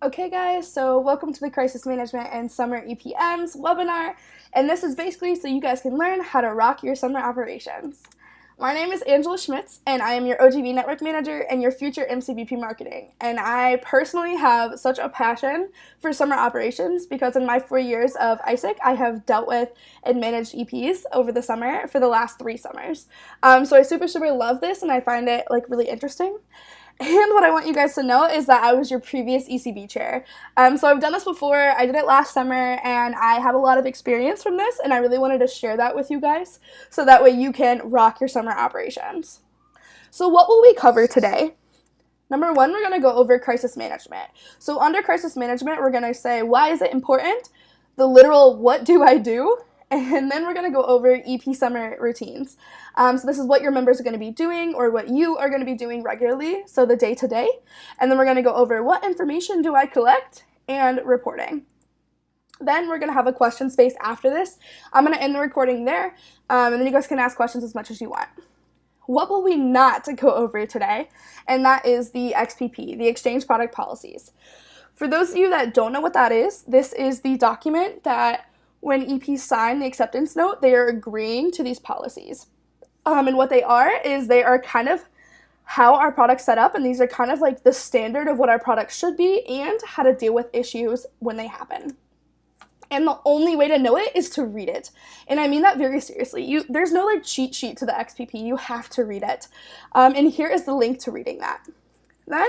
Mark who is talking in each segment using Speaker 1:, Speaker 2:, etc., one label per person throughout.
Speaker 1: Okay guys, so welcome to the Crisis Management and Summer EPMs webinar, and this is basically so you guys can learn how to rock your summer operations. My name is Angela Schmitz, and I am your OGV Network Manager and your future MCBP Marketing, and I personally have such a passion for summer operations because in my 4 years of ISIC, I have dealt with and managed EPs over the summer for the last 3 summers. So I super love this, and I find it really interesting. And what I want you guys to know is that I was your previous ECB chair. So I've done this before, I did it last summer, and I have a lot of experience from this, and I really wanted to share that with you guys, so that way you can rock your summer operations. So what will we cover today? Number 1, we're going to go over crisis management. So under crisis management, we're going to say, why is it important? The literal, what do I do? And then we're going to go over EP summer routines. So this is what your members are going to be doing or what you are going to be doing regularly, so the day-to-day. And then we're going to go over what information do I collect and reporting. Then we're going to have a question space after this. I'm going to end the recording there, and then you guys can ask questions as much as you want. What will we not go over today? And that is the XPP, the Exchange Product Policies. For those of you that don't know what that is, this is the document that when EPs sign the acceptance note, they are agreeing to these policies. And what they are is they are kind of how our product's set up, and these are kind of like the standard of what our product should be and how to deal with issues when they happen. And the only way to know it is to read it. And I mean that very seriously. There's no cheat sheet to the XPP. You have to read it. And here is the link to reading that. Then,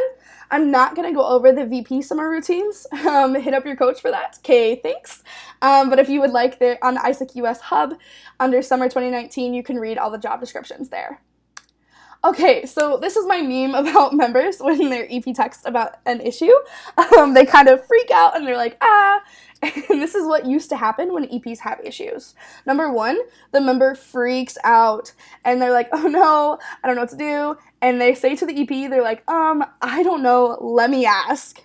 Speaker 1: I'm not going to go over the VP summer routines. Hit up your coach for that. Okay, thanks. But if you would like, there on the ISIC US Hub, under Summer 2019, you can read all the job descriptions there. Okay, so this is my meme about members when they're EP text about an issue. They kind of freak out and they're like, ah. And this is what used to happen when EPs have issues. Number 1, the member freaks out and they're like, oh no, I don't know what to do. And they say to the EP, they're like, I don't know, let me ask.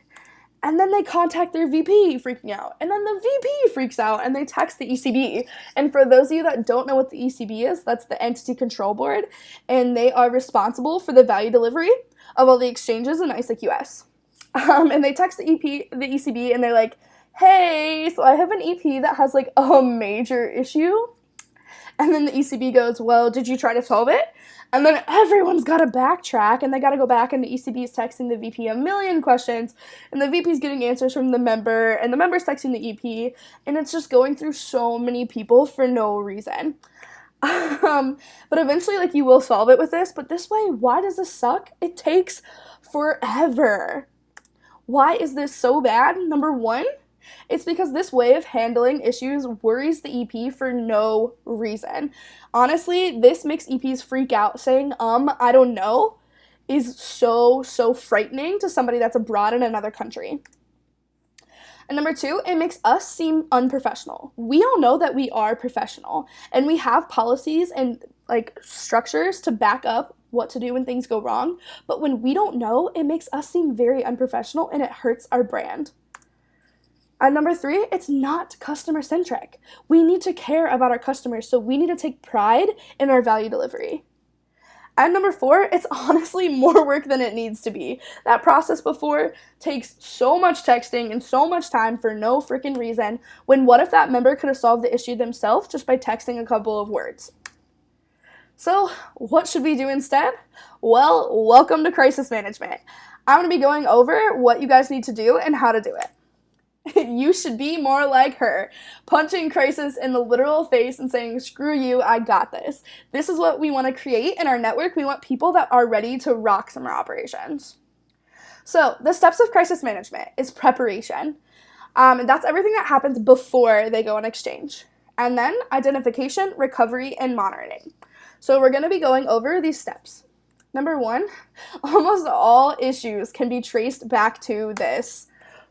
Speaker 1: And then they contact their VP freaking out. And then the VP freaks out and they text the ECB. And for those of you that don't know what the ECB is, that's the Entity Control Board. And they are responsible for the value delivery of all the exchanges in ISIC US. And they text the ECB and they're like, hey, so I have an EP that has a major issue. And then the ECB goes, well, did you try to solve it? And then everyone's got to backtrack, and they got to go back, and the ECB is texting the VP a million questions, and the VP is getting answers from the member, and the member's texting the EP, and it's just going through so many people for no reason. But eventually, you will solve it with this, but this way, why does this suck? It takes forever. Why is this so bad? Number 1, it's because this way of handling issues worries the EP for no reason. Honestly, this makes EPs freak out. Saying, I don't know, is so frightening to somebody that's abroad in another country. And number 2, it makes us seem unprofessional. We all know that we are professional, and we have policies and structures to back up what to do when things go wrong. But when we don't know, it makes us seem very unprofessional, and it hurts our brand. And number 3, it's not customer-centric. We need to care about our customers, so we need to take pride in our value delivery. And number 4, it's honestly more work than it needs to be. That process before takes so much texting and so much time for no freaking reason, when what if that member could have solved the issue themselves just by texting a couple of words? So, what should we do instead? Well, welcome to Crisis Management. I'm going to be going over what you guys need to do and how to do it. You should be more like her, punching crisis in the literal face and saying, screw you, I got this. This is what we want to create in our network. We want people that are ready to rock summer operations. So the steps of crisis management is preparation. And that's everything that happens before they go on exchange. And then identification, recovery, and monitoring. So we're going to be going over these steps. Number 1, almost all issues can be traced back to this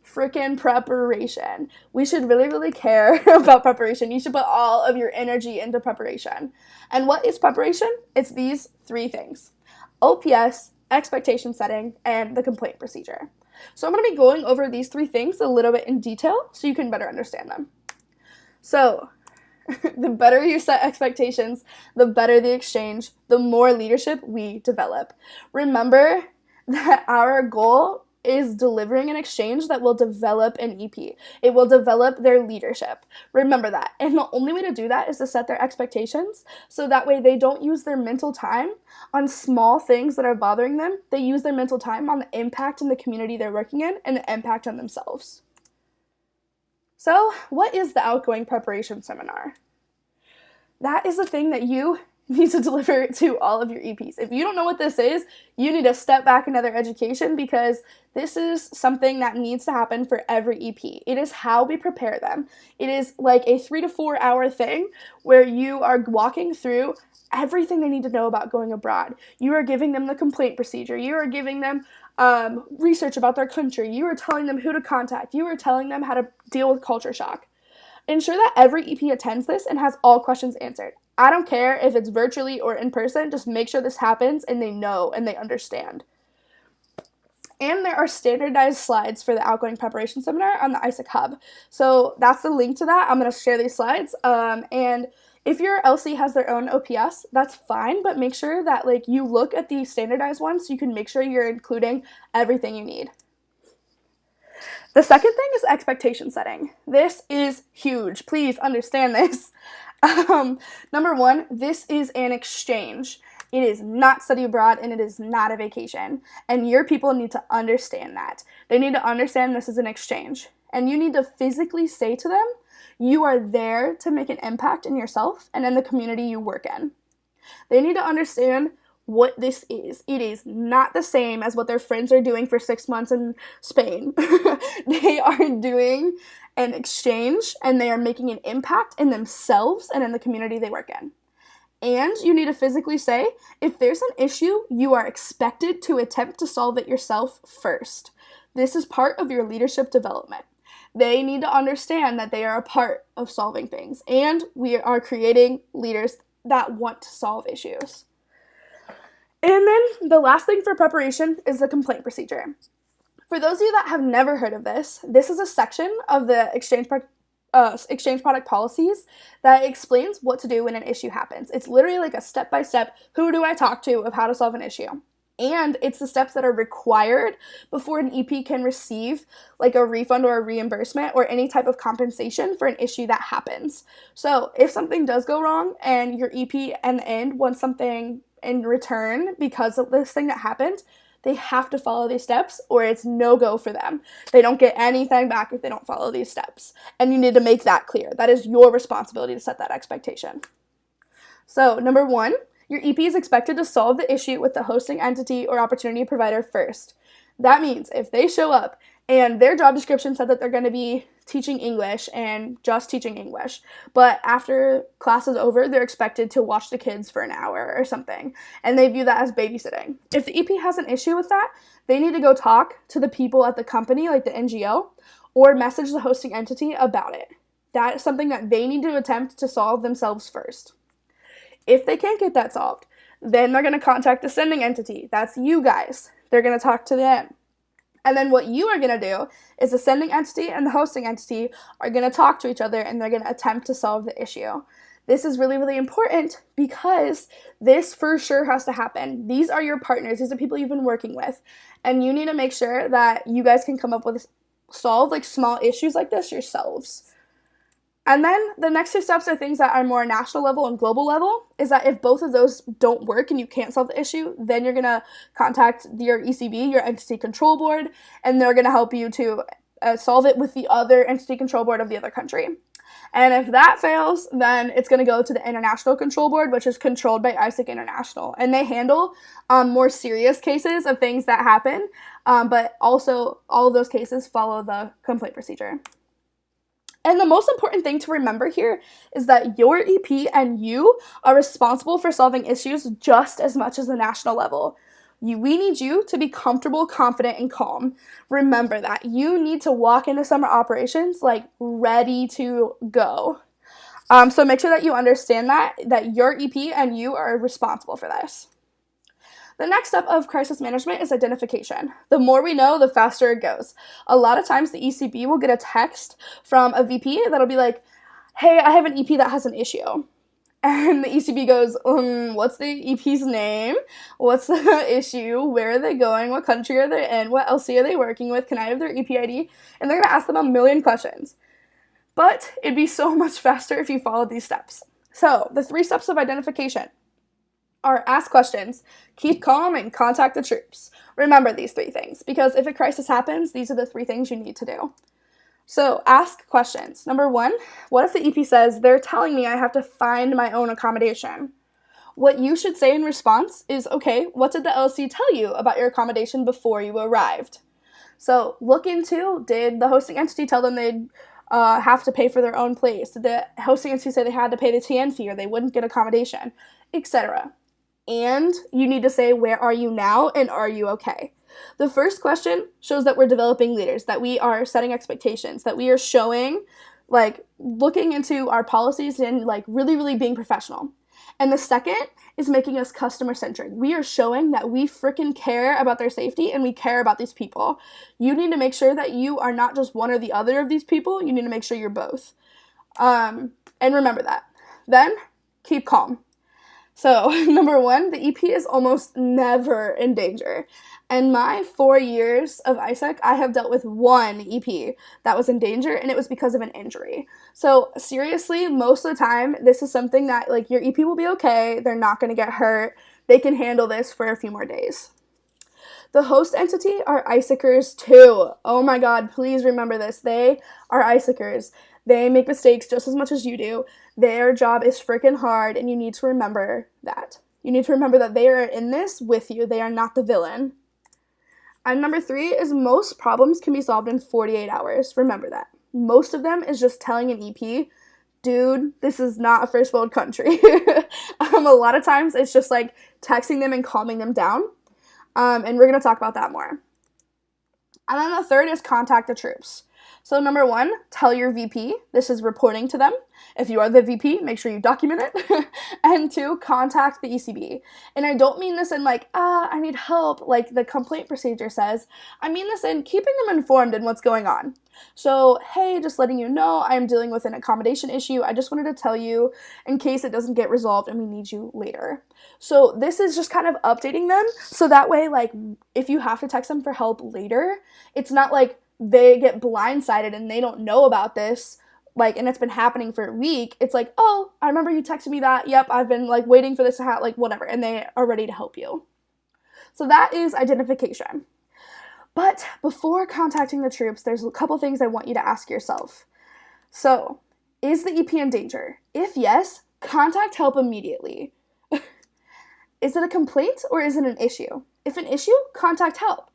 Speaker 1: freaking preparation. We should really care about preparation. You should put all of your energy into preparation. And what is preparation? It's these 3 things: OPS, expectation setting, and the complaint procedure. So I'm going to be going over these 3 things a little bit in detail so you can better understand them. So the better you set expectations, the better the exchange, the more leadership we develop. Remember that our goal is delivering an exchange that will develop an EP. It will develop their leadership. Remember that. And the only way to do that is to set their expectations so that way they don't use their mental time on small things that are bothering them. They use their mental time on the impact in the community they're working in and the impact on themselves. So, what is the outgoing preparation seminar? That is the thing that you need to deliver to all of your EPs. If you don't know what this is, you need to step back into their education because this is something that needs to happen for every EP. It is how we prepare them. It is like a 3 to 4 hour thing where you are walking through everything they need to know about going abroad. You are giving them the complaint procedure. You are giving them research about their country. You are telling them who to contact. You are telling them how to deal with culture shock. Ensure that every EP attends this and has all questions answered. I don't care if it's virtually or in person, just make sure this happens and they know and they understand. And there are standardized slides for the outgoing preparation seminar on the ISAC Hub. So that's the link to that. I'm going to share these slides. And if your LC has their own OPS, that's fine, but make sure that you look at the standardized ones so you can make sure you're including everything you need. The second thing is expectation setting. This is huge. Please understand this. Number one, this is an exchange. It is not study abroad and it is not a vacation. And your people need to understand that. They need to understand this is an exchange. And you need to physically say to them, you are there to make an impact in yourself and in the community you work in. They need to understand what this is. It is not the same as what their friends are doing for 6 months in Spain. They are doing an exchange and they are making an impact in themselves and in the community they work in. And you need to physically say, if there's an issue, you are expected to attempt to solve it yourself first. This is part of your leadership development. They need to understand that they are a part of solving things, and we are creating leaders that want to solve issues. And then the last thing for preparation is the complaint procedure. For those of you that have never heard of this, this is a section of the exchange product policies that explains what to do when an issue happens. It's literally like a step-by-step, who do I talk to of how to solve an issue. And it's the steps that are required before an EP can receive a refund or a reimbursement or any type of compensation for an issue that happens. So if something does go wrong and your EP in the end wants something in return because of this thing that happened, they have to follow these steps or it's no-go for them. They don't get anything back if they don't follow these steps. And you need to make that clear. That is your responsibility to set that expectation. So, number one, your EP is expected to solve the issue with the hosting entity or opportunity provider first. That means if they show up and their job description said that they're going to be teaching English and just teaching English, but after class is over, they're expected to watch the kids for an hour or something, and they view that as babysitting. If the EP has an issue with that, they need to go talk to the people at the company, like the NGO, or message the hosting entity about it. That is something that they need to attempt to solve themselves first. If they can't get that solved, then they're going to contact the sending entity. That's you guys. They're going to talk to them. And then what you are going to do is the sending entity and the hosting entity are going to talk to each other and they're going to attempt to solve the issue. This is really, really important because this for sure has to happen. These are your partners. These are people you've been working with. And you need to make sure that you guys can come up with, solve small issues like this yourselves. And then the next two steps are things that are more national level and global level, is that if both of those don't work and you can't solve the issue, then you're going to contact your ECB, your Entity Control Board, and they're going to help you to solve it with the other Entity Control Board of the other country. And if that fails, then it's going to go to the International Control Board, which is controlled by ISAC International. And they handle more serious cases of things that happen, but also all of those cases follow the complaint procedure. And the most important thing to remember here is that your EP and you are responsible for solving issues just as much as the national level. We need you to be comfortable, confident, and calm. Remember that. You need to walk into summer operations ready to go. So make sure that you understand that your EP and you are responsible for this. The next step of crisis management is identification. The more we know, the faster it goes. A lot of times the ECB will get a text from a VP that'll be like, hey, I have an EP that has an issue. And the ECB goes, what's the EP's name? What's the issue? Where are they going? What country are they in? What LC are they working with? Can I have their EP ID? And they're going to ask them a million questions. But it'd be so much faster if you followed these steps. So the 3 steps of identification are ask questions, keep calm, and contact the troops. Remember these 3 things, because if a crisis happens, these are the 3 things you need to do. So ask questions. Number 1, what if the EP says, they're telling me I have to find my own accommodation? What you should say in response is, okay, what did the LC tell you about your accommodation before you arrived? So look into, did the hosting entity tell them they'd have to pay for their own place? Did the hosting entity say they had to pay the TN fee or they wouldn't get accommodation, etc.? And you need to say, where are you now and are you okay? The first question shows that we're developing leaders, that we are setting expectations, that we are showing, looking into our policies and, really, really being professional. And the second is making us customer-centric. We are showing that we freaking care about their safety and we care about these people. You need to make sure that you are not just one or the other of these people. You need to make sure you're both. And remember that. Then, keep calm. So, number 1, the EP is almost never in danger. In my 4 years of ISAC, I have dealt with 1 EP that was in danger, and it was because of an injury. So, seriously, most of the time, this is something that, your EP will be okay, they're not going to get hurt, they can handle this for a few more days. The host entity are ISACers too. Oh my god, please remember this. They are ISACers. They make mistakes just as much as you do. Their job is freaking hard, and you need to remember that. You need to remember that they are in this with you. They are not the villain. And number 3 is most problems can be solved in 48 hours. Remember that. Most of them is just telling an EP, dude, this is not a first world country. A lot of times it's just texting them and calming them down. And we're going to talk about that more. And then the third is contact the troops. So number 1, tell your VP. This is reporting to them. If you are the VP, make sure you document it. And 2, contact the ECB. And I don't mean this in I need help, like the complaint procedure says. I mean this in keeping them informed in what's going on. So, hey, just letting you know, I'm dealing with an accommodation issue. I just wanted to tell you in case it doesn't get resolved and we need you later. So this is just kind of updating them. So that way, if you have to text them for help later, it's not they get blindsided and they don't know about this, and it's been happening for a week. It's oh, I remember you texted me that. Yep, I've been, waiting for this to happen, whatever, and they are ready to help you. So that is identification. But before contacting the troops, there's a couple things I want you to ask yourself. So, is the EP in danger? If yes, contact help immediately. Is it a complaint or is it an issue? If an issue, contact help.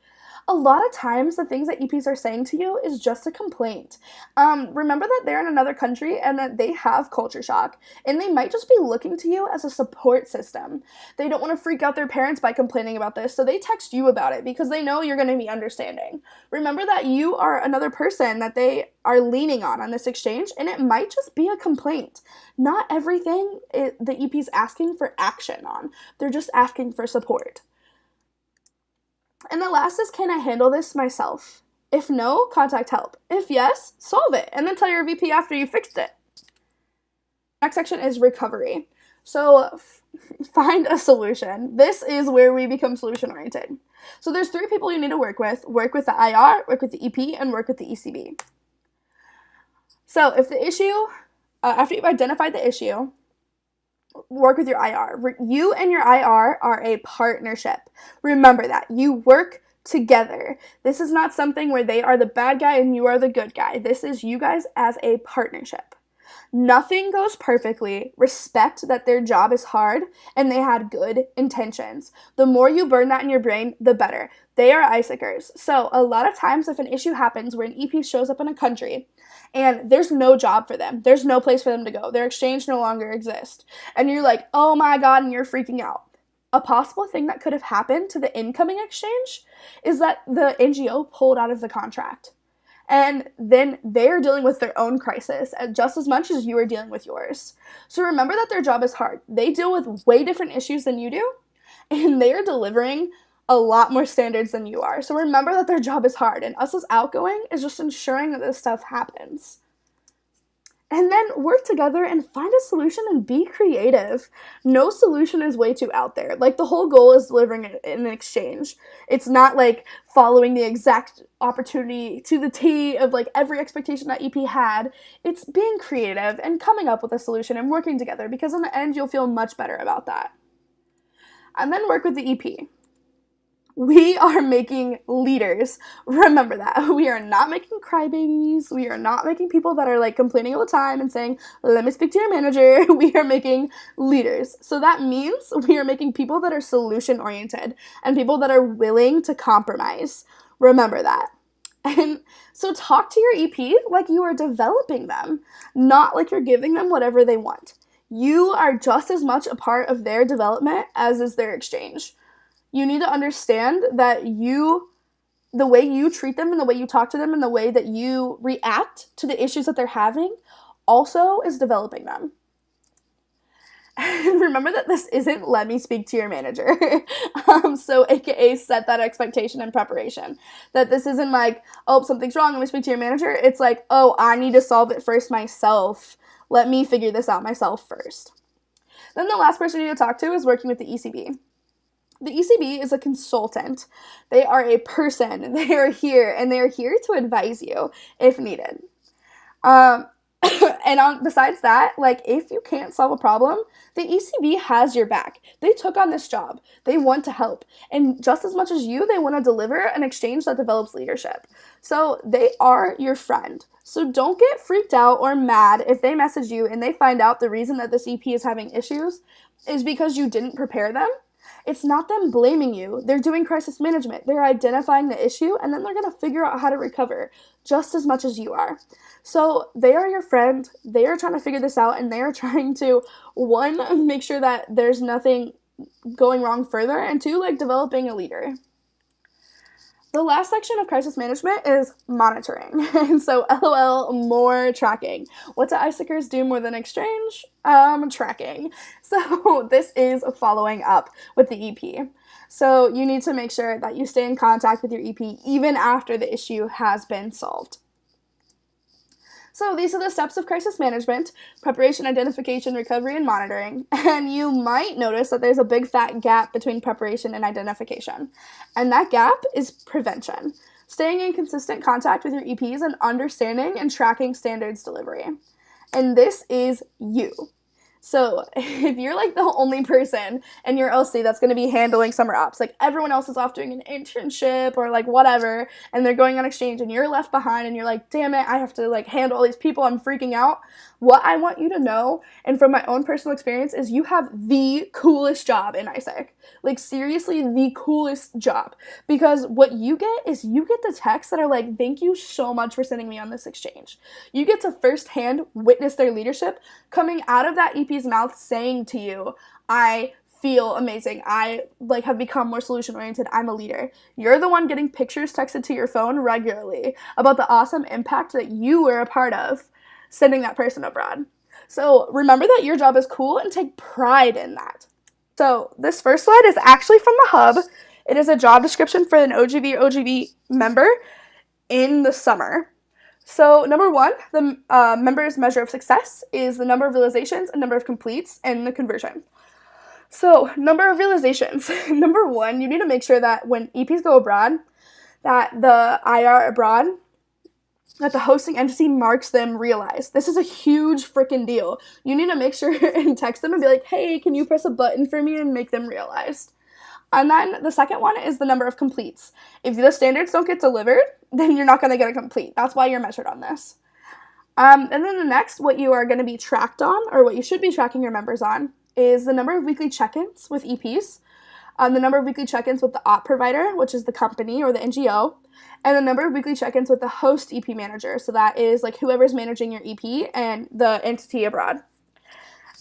Speaker 1: A lot of times, the things that EPs are saying to you is just a complaint. Remember that they're in another country and that they have culture shock, and they might just be looking to you as a support system. They don't want to freak out their parents by complaining about this, so they text you about it because they know you're going to be understanding. Remember that you are another person that they are leaning on this exchange, and it might just be a complaint. Not everything the EP's asking for action on. They're just asking for support. And the last is, can I handle this myself? If no, contact help. If yes, solve it, and then tell your VP after you fixed it. Next section is recovery. So find a solution. This is where we become solution-oriented. So there's 3 people you need to work with. Work with the IR, work with the EP, and work with the ECB. So if the issue, after you've identified the issue, work with your IR. You and your IR are a partnership. Remember that. You work together. This is not something where they are the bad guy and you are the good guy. This is you guys as a partnership. Nothing goes perfectly. Respect that their job is hard and they had good intentions. The more you burn that in your brain, the better. They are ISACers. So a lot of times if an issue happens where an EP shows up in a country and there's no job for them, there's no place for them to go, their exchange no longer exists, and you're like, oh my god, and you're freaking out. A possible thing that could have happened to the incoming exchange is that the NGO pulled out of the contract. And then they're dealing with their own crisis just as much as you are dealing with yours. So remember that their job is hard. They deal with way different issues than you do, and they are delivering a lot more standards than you are. So remember that their job is hard, and us as outgoing is just ensuring that this stuff happens. And then work together and find a solution and be creative. No solution is way too out there. Like, the whole goal is delivering an exchange. It's not like following the exact opportunity to the T of like every expectation that EP had. It's being creative and coming up with a solution and working together, because in the end you'll feel much better about that. And then work with the EP. We are making leaders. Remember that. We are not making crybabies. We are not making people that are like complaining all the time and saying, let me speak to your manager. We are making leaders. So that means we are making people that are solution oriented and people that are willing to compromise. Remember that. And so talk to your EP like you are developing them, not like you're giving them whatever they want. You are just as much a part of their development as is their exchange. You need to understand that the way you treat them and the way you talk to them and the way that you react to the issues that they're having also is developing them. And remember that this isn't let me speak to your manager. So AKA set that expectation in preparation. That this isn't like, oh, something's wrong, let me speak to your manager. It's like, oh, I need to solve it first myself. Let me figure this out myself first. Then the last person you need to talk to is working with the ECB. The ECB is a consultant. They are a person. They are here, and they are here to advise you if needed. Besides that, like, if you can't solve a problem, the ECB has your back. They took on this job. They want to help. And just as much as you, they want to deliver an exchange that develops leadership. So they are your friend. So don't get freaked out or mad if they message you and they find out the reason that this EP is having issues is because you didn't prepare them. It's not them blaming you. They're doing crisis management. They're identifying the issue, and then they're going to figure out how to recover just as much as you are. So they are your friend. They are trying to figure this out, and they are trying to, one, make sure that there's nothing going wrong further, and two, like, developing a leader. The last section of crisis management is monitoring. And so, LOL, more tracking. What do icicers do more than exchange? Tracking. So this is following up with the EP. So you need to make sure that you stay in contact with your EP even after the issue has been solved. So these are the steps of crisis management: preparation, identification, recovery, and monitoring. And you might notice that there's a big fat gap between preparation and identification. And that gap is prevention. Staying in consistent contact with your EPs and understanding and tracking standards delivery. And this is you. So if you're like the only person in your LC that's going to be handling summer ops, like everyone else is off doing an internship or like whatever, and they're going on exchange and you're left behind and you're like, damn it, I have to like handle all these people, I'm freaking out. What I want you to know, and from my own personal experience, is you have the coolest job in ISEC. Like, seriously, the coolest job. Because what you get is you get the texts that are like, thank you so much for sending me on this exchange. You get to firsthand witness their leadership coming out of that EP's mouth saying to you, I feel amazing. I like have become more solution oriented. I'm a leader. You're the one getting pictures texted to your phone regularly about the awesome impact that you were a part of sending that person abroad. So remember that your job is cool and take pride in that. So this first slide is actually from the hub. It is a job description for an OGV or OGV member in the summer. So number one, the member's measure of success is the number of realizations and number of completes and the conversion. So number of realizations. Number one, you need to make sure that when EPs go abroad, that the IR abroad, that the hosting entity marks them realize. This is a huge freaking deal. You need to make sure and text them and be like, hey, can you press a button for me and make them realized? And then the second one is the number of completes. If the standards don't get delivered, then you're not going to get a complete. That's why you're measured on this. And then the next, what you are going to be tracked on, or what you should be tracking your members on, is the number of weekly check-ins with EPs, the number of weekly check-ins with the op provider, which is the company or the NGO, and the number of weekly check-ins with the host EP manager. So that is like whoever's managing your EP and the entity abroad.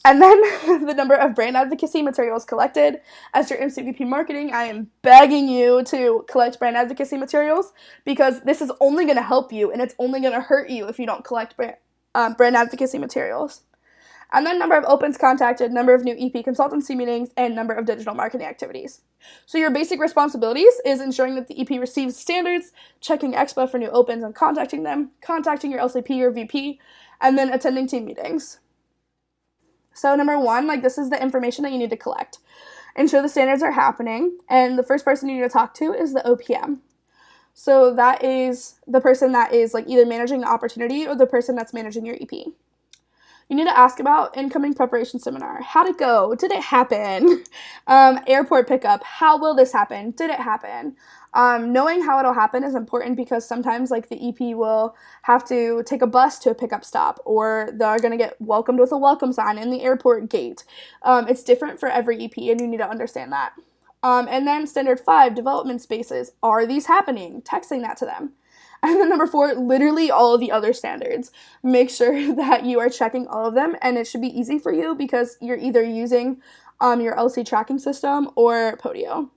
Speaker 1: And then the number of brand advocacy materials collected. As your MCVP marketing, I am begging you to collect brand advocacy materials, because this is only going to help you and it's only going to hurt you if you don't collect brand advocacy materials. And then number of opens contacted, number of new EP consultancy meetings, and number of digital marketing activities. So your basic responsibilities is ensuring that the EP receives standards, checking Expo for new opens and contacting them, contacting your LCP or VP, and then attending team meetings. So number one, this is the information that you need to collect. Ensure the standards are happening, and the first person you need to talk to is the OPM. So that is the person that is either managing the opportunity or the person that's managing your EP. You need to ask about incoming preparation seminar. How'd it go? Did it happen? Airport pickup. How will this happen? Did it happen? Knowing how it'll happen is important because sometimes the EP will have to take a bus to a pickup stop, or they're going to get welcomed with a welcome sign in the airport gate. It's different for every EP, and you need to understand that. And then standard 5, development spaces. Are these happening? Texting that to them. And then number 4, literally all of the other standards. Make sure that you are checking all of them, and it should be easy for you because you're either using your LC tracking system or Podio.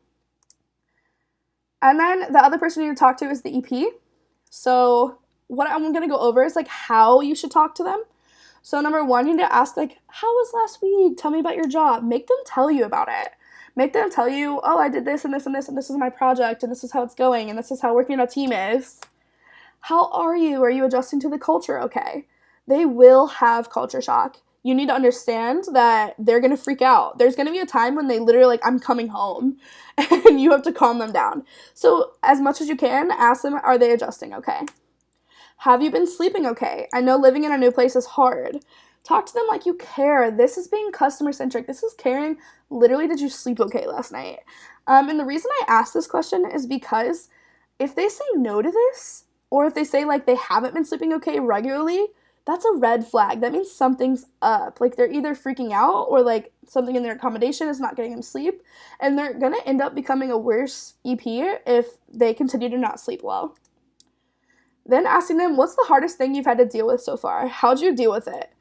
Speaker 1: And then the other person you need to talk to is the EP. So what I'm going to go over is how you should talk to them. So number 1, you need to ask how was last week? Tell me about your job. Make them tell you about it. Make them tell you, oh, I did this and this and this, and this is my project, and this is how it's going, and this is how working on a team is. How are you? Are you adjusting to the culture okay? They will have culture shock. You need to understand that they're going to freak out. There's going to be a time when they literally I'm coming home, and you have to calm them down. So as much as you can, ask them, are they adjusting okay? Have you been sleeping okay? I know living in a new place is hard. Talk to them like you care. This is being customer-centric. This is caring. Literally, did you sleep okay last night? And the reason I ask this question is because if they say no to this, or if they say they haven't been sleeping okay regularly, that's a red flag. That means something's up. They're either freaking out or something in their accommodation is not getting them sleep. And they're going to end up becoming a worse EP if they continue to not sleep well. Then asking them, what's the hardest thing you've had to deal with so far? How'd you deal with it?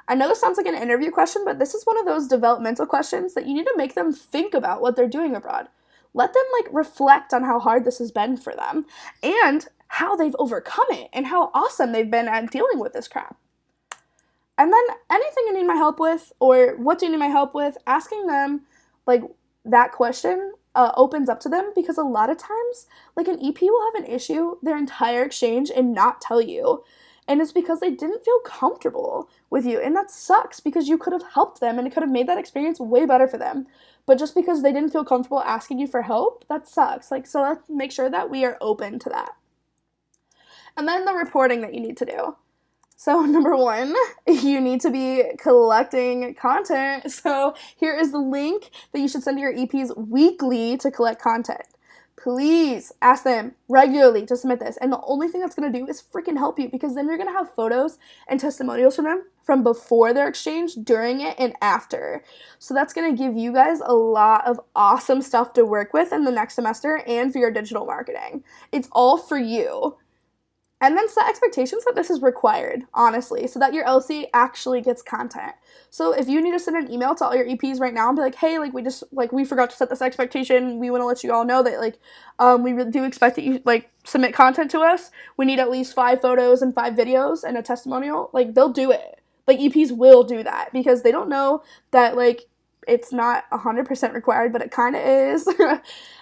Speaker 1: I know this sounds like an interview question, but this is one of those developmental questions that you need to make them think about what they're doing abroad. Let them reflect on how hard this has been for them and how they've overcome it and how awesome they've been at dealing with this crap. And then anything you need my help with, or what do you need my help with, asking them that question opens up to them, because a lot of times an EP will have an issue their entire exchange and not tell you. And it's because they didn't feel comfortable with you. And that sucks because you could have helped them and it could have made that experience way better for them. But just because they didn't feel comfortable asking you for help, that sucks. So let's make sure that we are open to that. And then the reporting that you need to do. So number 1, you need to be collecting content. So here is the link that you should send to your EPs weekly to collect content. Please ask them regularly to submit this. And the only thing that's going to do is freaking help you, because then you're going to have photos and testimonials from them from before their exchange, during it, and after. So that's going to give you guys a lot of awesome stuff to work with in the next semester and for your digital marketing. It's all for you. And then set expectations that this is required, honestly, so that your LC actually gets content. So if you need to send an email to all your EPs right now and be like, hey, we forgot to set this expectation. We want to let you all know that, we really do expect that you, submit content to us. We need at least 5 photos and 5 videos and a testimonial. They'll do it. EPs will do that because they don't know that, it's not 100% required, but it kind of is.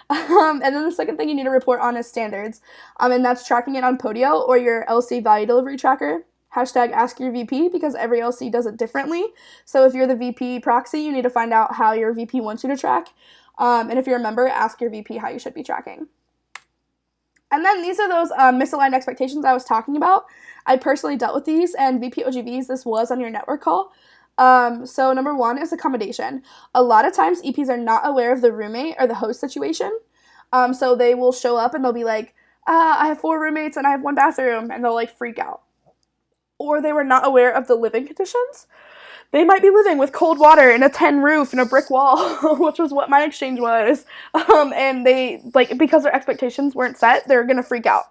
Speaker 1: And then the second thing you need to report on is standards. And that's tracking it on Podio or your LC value delivery tracker. Hashtag ask your VP, because every LC does it differently. So if you're the VP proxy, you need to find out how your VP wants you to track. And if you're a member, ask your VP how you should be tracking. And then these are those misaligned expectations I was talking about. I personally dealt with these, and VP OGVs, this was on your network call. So number 1 is accommodation. A lot of times EPs are not aware of the roommate or the host situation. So they will show up and they'll be like, I have 4 roommates and I have 1 bathroom, and they'll freak out. Or they were not aware of the living conditions. They might be living with cold water and a tin roof and a brick wall, which was what my exchange was. And they, because their expectations weren't set, they're going to freak out.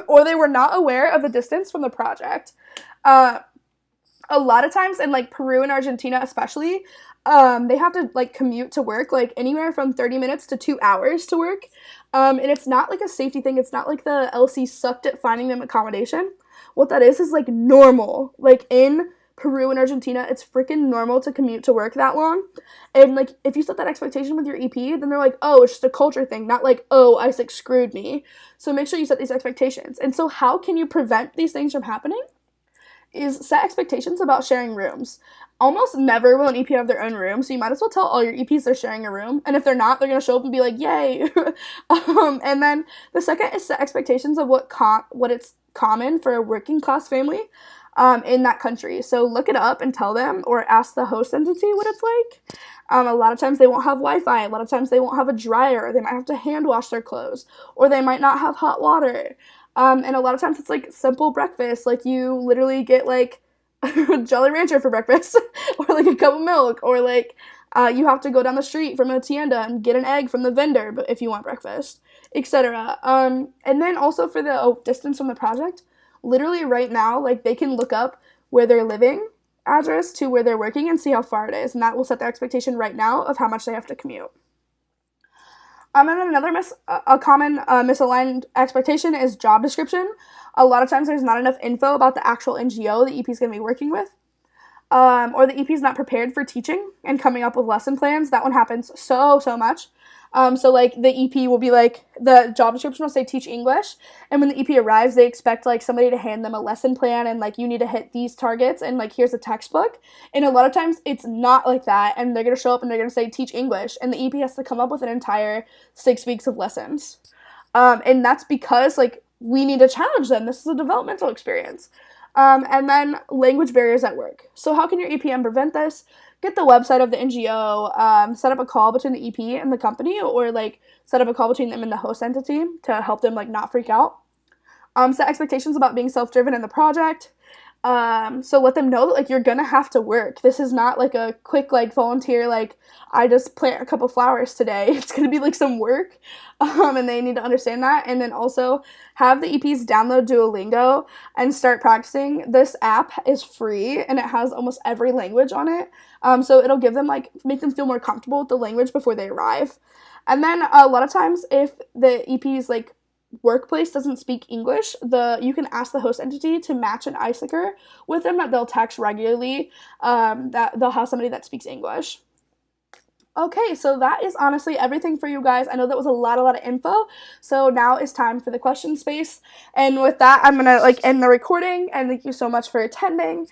Speaker 1: Or they were not aware of the distance from the project. A lot of times in Peru and Argentina especially, they have to commute to work anywhere from 30 minutes to 2 hours to work. And it's not a safety thing. It's not the LC sucked at finding them accommodation. What that is normal. In Peru and Argentina, it's freaking normal to commute to work that long. And, like, if you set that expectation with your EP, then they're like, oh, it's just a culture thing, not like, oh, ISIC screwed me. So make sure you set these expectations. And so how can you prevent these things from happening? Is set expectations about sharing rooms. Almost never will an EP have their own room, so you might as well tell all your EPs they're sharing a room. And if they're not, they're going to show up and be like, yay. And then the second is set expectations of what it's common for a working class family in that country. So look it up and tell them, or ask the host entity what it's like. A lot of times they won't have Wi-Fi. A lot of times they won't have a dryer. They might have to hand wash their clothes, or they might not have hot water. And a lot of times it's, like, simple breakfast. Like, you literally get, like, Jolly Rancher for breakfast, or, like, a cup of milk, or, like, you have to go down the street from a tienda and get an egg from the vendor if you want breakfast, etc. And then also for the distance from the project, literally right now, like, they can look up where they're living address to where they're working and see how far it is, and that will set their expectation right now of how much they have to commute. And then another common misaligned expectation is job description. A lot of times there's not enough info about the actual NGO the EP is going to be working with. Or the EP is not prepared for teaching and coming up with lesson plans. That one happens so much. So, like, the EP will be like, the job description will say teach English, and when the EP arrives, they expect, like, somebody to hand them a lesson plan, and, like, you need to hit these targets, and, like, here's a textbook. And a lot of times it's not like that, and they're going to show up and they're going to say teach English, and the EP has to come up with an entire 6 weeks of lessons. And that's because, like, we need to challenge them. This is a developmental experience. And then language barriers at work. So how can your EPM prevent this? Get the website of the NGO, set up a call between the EP and the company, or, like, set up a call between them and the host entity to help them, like, not freak out. Set expectations about being self-driven in the project. So let them know that, like, you're gonna have to work. This is not, like, a quick, like, volunteer, like, I just plant a couple flowers today. It's gonna be, like, some work, and they need to understand that. And then also have the EPs download Duolingo and start practicing. This app is free, and it has almost every language on it. So it'll give them, like, make them feel more comfortable with the language before they arrive. And then a lot of times if the EP's, like, workplace doesn't speak English, you can ask the host entity to match an ISICer with them that they'll text regularly, that they'll have somebody that speaks English. Okay, so that is honestly everything for you guys. I know that was a lot of info, so now it's time for the question space. And with that, I'm gonna, like, end the recording, and thank you so much for attending.